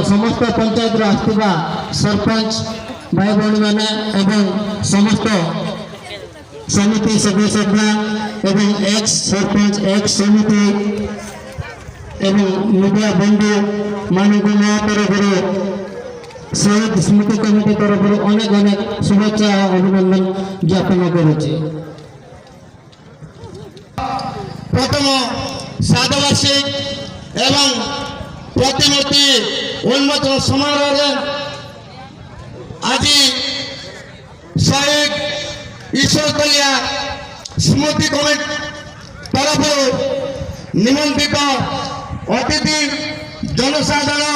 समस्त पंचायत आसुवा सरपंच भाई भौणी मैंने एवं समस्त समिति सदस्य एवं एक्स सरपंच एक्स समिति एवं मीडिया बंधु मानव तरफ शहीद स्मृति कमिटी तरफ अनेक अनेक शुभेच्छा अभिनंदन ज्ञापन करुचे। प्रथम साधवार्षिक एवं प्रतिमूर्ति उन्मोचन समारोह आज शहीद ईश्वर कलिया स्मृति कमिटी तरफ निमंत्रित अतिथि जनसाधारण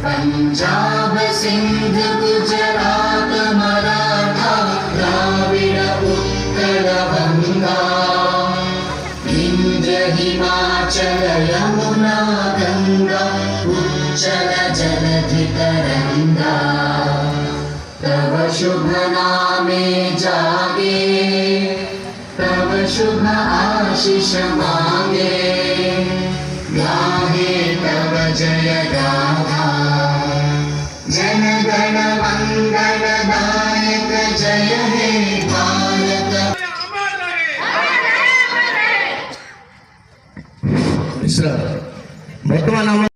पंजाब सिंध गुजरात मराठा द्राविड़ उत्कल बंगा विंध्य हिमाचल यमुना गंगा उच्चल जलधि तरंगा तव शुभ नामे जागे तव शुभ आशीष मांगे गाहे तव जय गाथा जन गण मंगल दायक जय हे भारत। वर्तमान